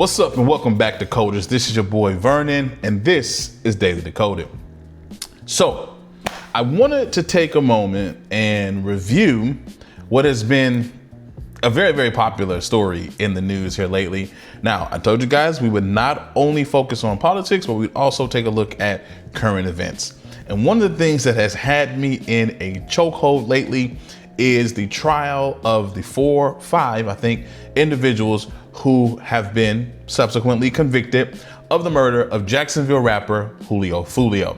What's up and welcome back to Coders. This is your boy Vernon and this is Daily Decoded. So I wanted to take a moment and review what has been a very, very popular story in the news here lately. Now, I told you guys we would not only focus on politics, but we'd also take a look at current events. And one of the things that has had me in a chokehold lately is the trial of the 5 individuals who have been subsequently convicted of the murder of Jacksonville rapper Foolio.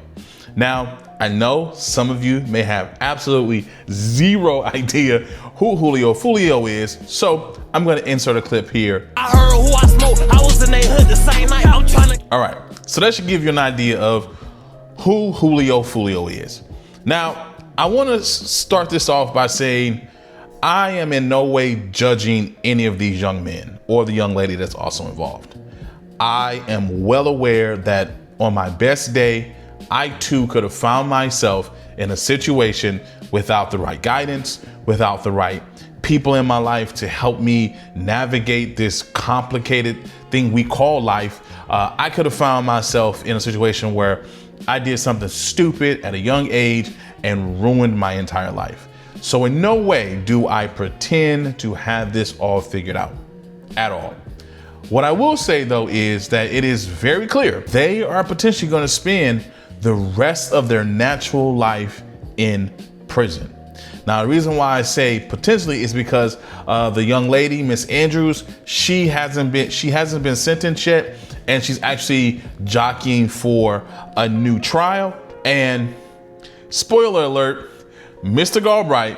Now, I know some of you may have absolutely zero idea who Foolio is, so I'm going to insert a clip here. I heard who I smoke. I was in their hood the same night. I'm trying to. All right, so that should give you an idea of who Foolio is. Now, I want to start this off by saying I am in no way judging any of these young men or the young lady that's also involved. I am well aware that on my best day, I too could have found myself in a situation without the right guidance, without the right people in my life to help me navigate this complicated thing we call life. I could have found myself in a situation where I did something stupid at a young age and ruined my entire life. So in no way do I pretend to have this all figured out at all. What I will say though is that it is very clear they are potentially going to spend the rest of their natural life in prison. Now, the reason why I say potentially is because the young lady, Miss Andrews, she hasn't been sentenced yet, and she's actually jockeying for a new trial. And spoiler alert, Mr. Galbraith,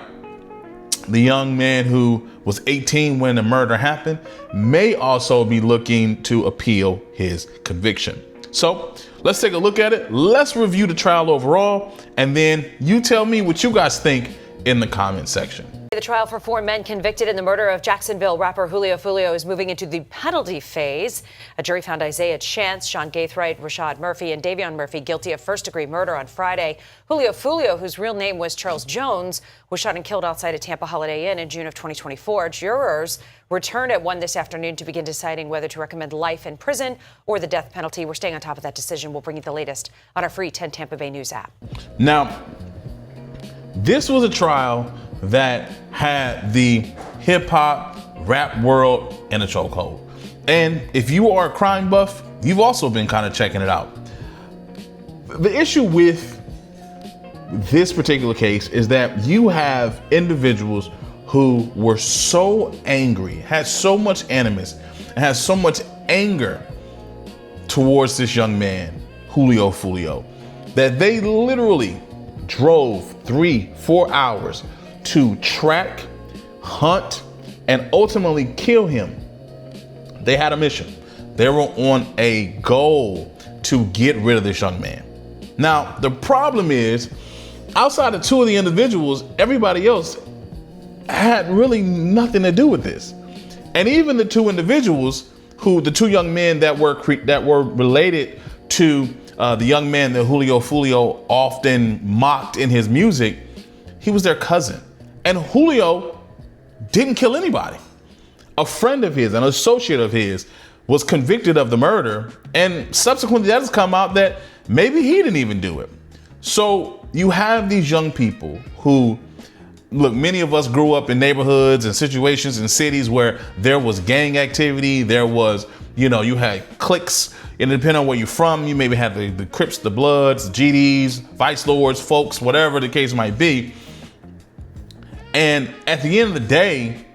the young man who was 18 when the murder happened, may also be looking to appeal his conviction. So let's take a look at it. Let's review the trial overall, and then you tell me what you guys think in the comment section. The trial for 4 men convicted in the murder of Jacksonville rapper Foolio is moving into the penalty phase. A jury found Isaiah Chance, Sean Gaithright, Rashad Murphy, and Davion Murphy guilty of first-degree murder on Friday. Foolio, whose real name was Charles Jones, was shot and killed outside a Tampa Holiday Inn in June of 2024. Jurors returned at 1 this afternoon to begin deciding whether to recommend life in prison or the death penalty. We're staying on top of that decision. We'll bring you the latest on our free 10 Tampa Bay News app. Now, this was a trial that had the hip hop rap world in a chokehold. And if you are a crime buff, you've also been kind of checking it out. The issue with this particular case is that you have individuals who were so angry, had so much animus, and had so much anger towards this young man, Foolio, that they literally drove 3-4 hours to track, hunt, and ultimately kill him. They had a mission. They were on a goal to get rid of this young man. Now, the problem is, outside of 2 of the individuals, everybody else had really nothing to do with this. And even the 2 individuals the 2 young men that were related to the young man that Foolio often mocked in his music, he was their cousin. And Foolio didn't kill anybody. A friend of his, an associate of his, was convicted of the murder, and subsequently that has come out that maybe he didn't even do it. So you have these young people who, look, many of us grew up in neighborhoods and situations in cities where there was gang activity, there was, you had cliques, and depending on where you're from, you maybe had the Crips, the Bloods, GDs, Vice Lords, folks, whatever the case might be. And at the end of the day,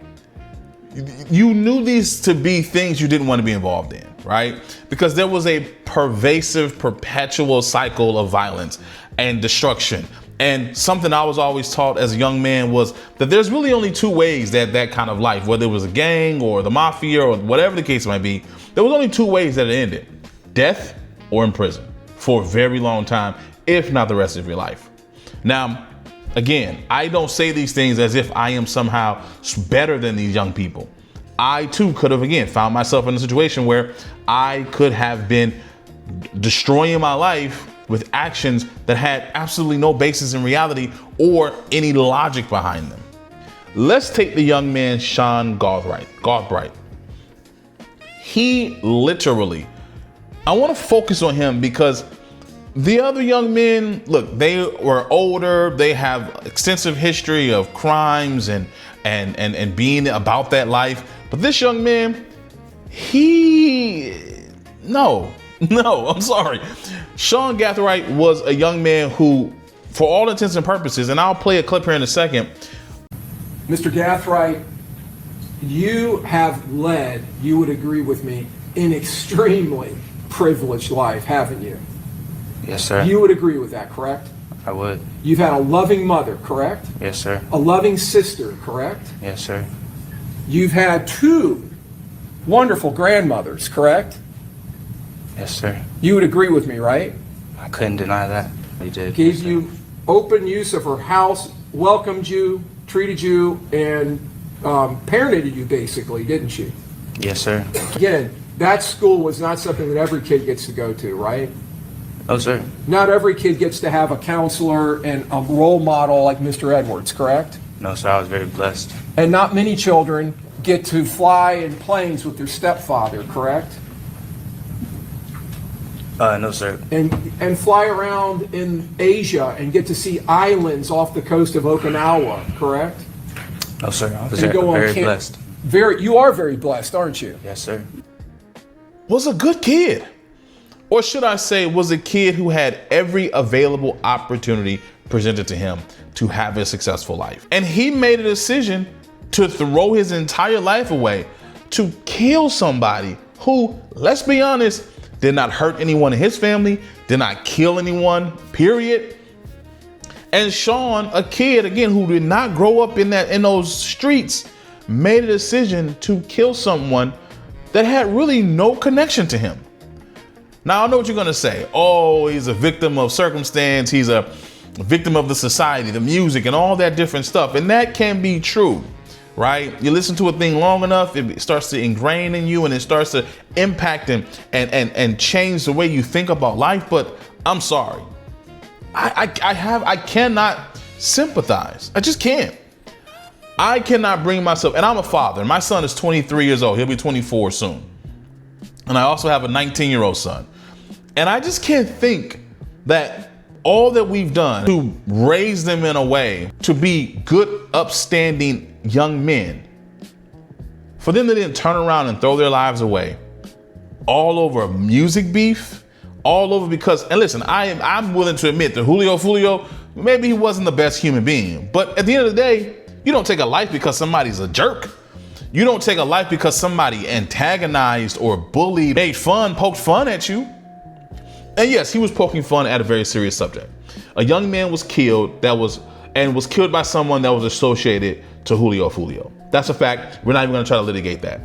you knew these to be things you didn't want to be involved in, right? Because there was a pervasive, perpetual cycle of violence and destruction. And something I was always taught as a young man was that there's really only 2 ways that kind of life, whether it was a gang or the mafia or whatever the case might be, there was only 2 ways that it ended: death or in prison for a very long time, if not the rest of your life. Now, again, I don't say these things as if I am somehow better than these young people. I too could have, again, found myself in a situation where I could have been destroying my life with actions that had absolutely no basis in reality or any logic behind them. Let's take the young man, Sean Gaithright. he literally, I want to focus on him because the other young men, look, they were older. They have extensive history of crimes and being about that life. But this young man, no, I'm sorry. Sean Gathright was a young man who, for all intents and purposes, and I'll play a clip here in a second. Mr. Gathright, you have led, you would agree with me, an extremely privileged life, haven't you? Yes, sir. You would agree with that, correct? I would. You've had a loving mother, correct? Yes, sir. A loving sister, correct? Yes, sir. You've had 2 wonderful grandmothers, correct? Yes, sir. You would agree with me, right? I couldn't deny that. He did. Gave Yes, sir. you open use of her house, welcomed you, treated you, and parented you basically, didn't she? Yes, sir. Again, that school was not something that every kid gets to go to, right? Oh, sir. Not every kid gets to have a counselor and a role model like Mr. Edwards, correct? No, sir. I was very blessed. And not many children get to fly in planes with their stepfather, correct? No, sir. And fly around in Asia and get to see islands off the coast of Okinawa, correct? No, sir. I was And go on very camp- blessed. You are very blessed, aren't you? Yes, sir. Was a good kid. Or should I say, was a kid who had every available opportunity presented to him to have a successful life. And he made a decision to throw his entire life away to kill somebody who, let's be honest, did not hurt anyone in his family, did not kill anyone, period. And Sean, a kid, again, who did not grow up in those streets, made a decision to kill someone that had really no connection to him. Now, I know what you're gonna say. Oh, he's a victim of circumstance. He's a victim of the society, the music, and all that different stuff. And that can be true, right? You listen to a thing long enough, it starts to ingrain in you and it starts to impact and change the way you think about life. But I'm sorry. I cannot sympathize. I just can't. I cannot bring myself, and I'm a father. My son is 23 years old. He'll be 24 soon. And I also have a 19-year-old son. And I just can't think that all that we've done to raise them in a way to be good, upstanding young men, for them to then turn around and throw their lives away all over music beef, all over because, and listen, I'm willing to admit that Foolio, maybe he wasn't the best human being. But at the end of the day, you don't take a life because somebody's a jerk. You don't take a life because somebody antagonized or bullied, made fun, poked fun at you. And yes, he was poking fun at a very serious subject. A young man was killed was killed by someone that was associated to Foolio. That's a fact. We're not even gonna try to litigate that.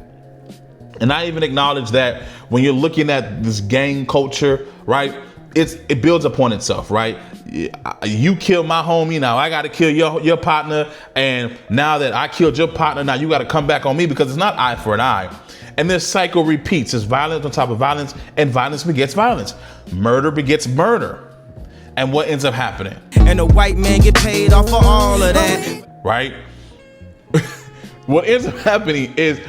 And I even acknowledge that when you're looking at this gang culture, right? It builds upon itself, right? You killed my homie, now I gotta kill your partner, and now that I killed your partner, now you gotta come back on me because it's not eye for an eye. And this cycle repeats. It's violence on top of violence, and violence begets violence. Murder begets murder. And what ends up happening? And the white man get paid off for all of that. Right? What ends up happening is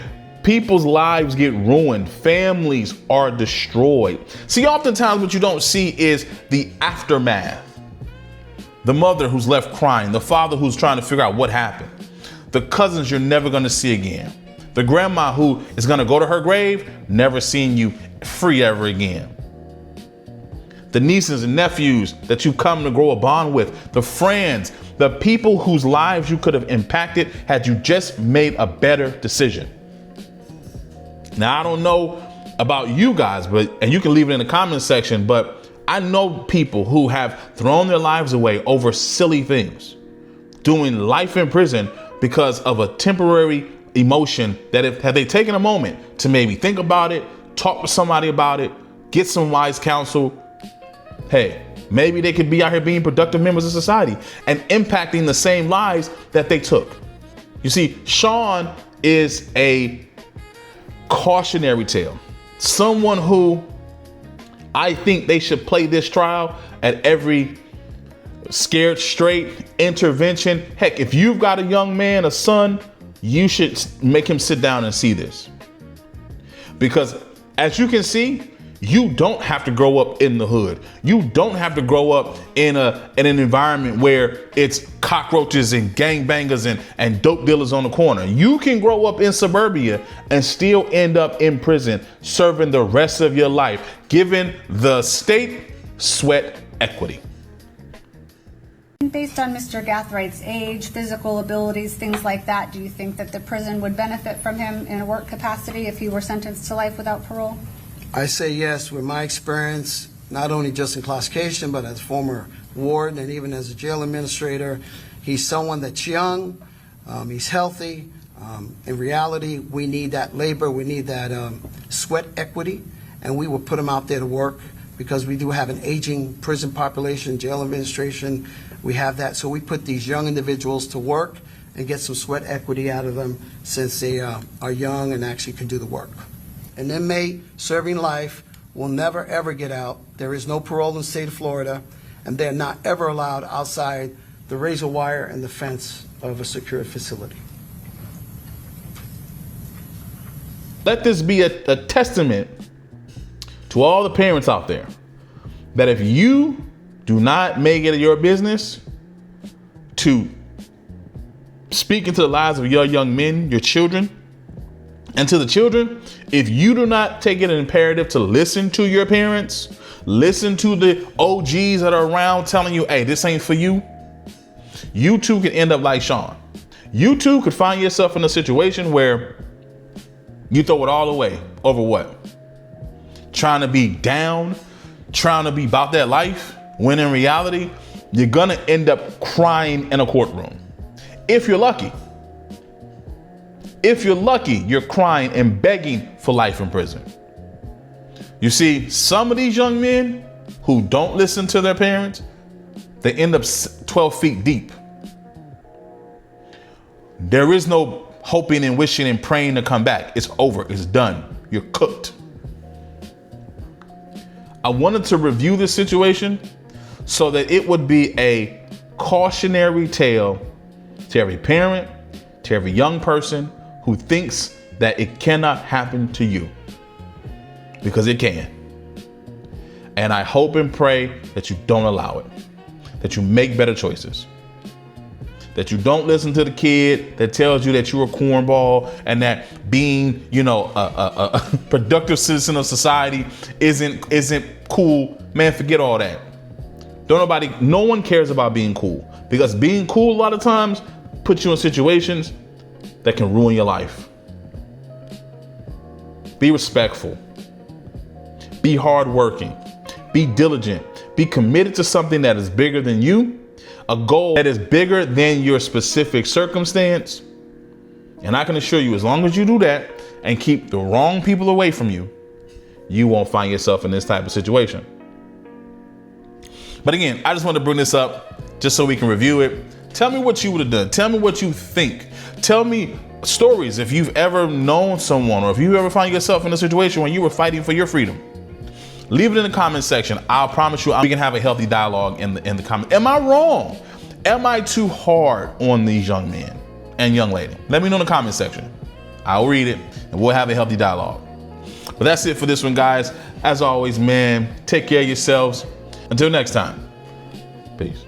people's lives get ruined. Families are destroyed. See, oftentimes what you don't see is the aftermath. The mother who's left crying, the father who's trying to figure out what happened, the cousins you're never gonna see again, the grandma who is gonna go to her grave, never seeing you free ever again, the nieces and nephews that you come to grow a bond with, the friends, the people whose lives you could have impacted had you just made a better decision. Now, I don't know about you guys, and you can leave it in the comment section, but I know people who have thrown their lives away over silly things, doing life in prison because of a temporary emotion that had they taken a moment to maybe think about it, talk to somebody about it, get some wise counsel, hey, maybe they could be out here being productive members of society and impacting the same lives that they took. You see, Sean is a cautionary tale. Someone who I think they should play this trial at every scared straight intervention. Heck, if you've got a young man, a son, you should make him sit down and see this. Because As you can see, you don't have to grow up in the hood. You don't have to grow up in an environment where it's cockroaches and gangbangers and dope dealers on the corner. You can grow up in suburbia and still end up in prison, serving the rest of your life, giving the state sweat equity. Based on Mr. Gathwright's age, physical abilities, things like that, do you think that the prison would benefit from him in a work capacity if he were sentenced to life without parole? I say yes, with my experience, not only just in incarceration, but as former warden and even as a jail administrator. He's someone that's young, he's healthy. In reality, we need that labor, we need that sweat equity, and we will put him out there to work because we do have an aging prison population, jail administration. We have that, so we put these young individuals to work and get some sweat equity out of them since they are young and actually can do the work. An inmate serving life will never ever get out. There is no parole in the state of Florida, and they're not ever allowed outside the razor wire and the fence of a secure facility. Let this be a testament to all the parents out there that if you do not make it your business to speak into the lives of your young men, your children, and to the children, if you do not take it an imperative to listen to your parents, listen to the OGs that are around telling you, hey, this ain't for you, you too can end up like Sean. You too could find yourself in a situation where you throw it all away over what? Trying to be down, trying to be about that life, when in reality, you're gonna end up crying in a courtroom. If you're lucky. If you're lucky, you're crying and begging for life in prison. You see, some of these young men who don't listen to their parents, they end up 12 feet deep. There is no hoping and wishing and praying to come back. It's over. It's done. You're cooked. I wanted to review this situation so that it would be a cautionary tale to every parent, to every young person who thinks that it cannot happen to you, because it can. And I hope and pray that you don't allow it, that you make better choices, that you don't listen to the kid that tells you that you're a cornball and that being, a productive citizen of society isn't cool. Man, forget all that. No one cares about being cool, because being cool a lot of times puts you in situations that can ruin your life. Be respectful. Be hardworking. Be diligent. Be committed to something that is bigger than you, a goal that is bigger than your specific circumstance. And I can assure you, as long as you do that and keep the wrong people away from you, you won't find yourself in this type of situation. But again, I just want to bring this up just so we can review it. Tell me what you would have done. Tell me what you think. Tell me stories if you've ever known someone, or if you ever find yourself in a situation when you were fighting for your freedom. Leave it in the comment section. I'll promise you we can have a healthy dialogue in the comment. Am I wrong? Am I too hard on these young men and young lady? Let me know in the comment section. I'll read it and we'll have a healthy dialogue. But that's it for this one, guys. As always, man, take care of yourselves. Until next time, peace.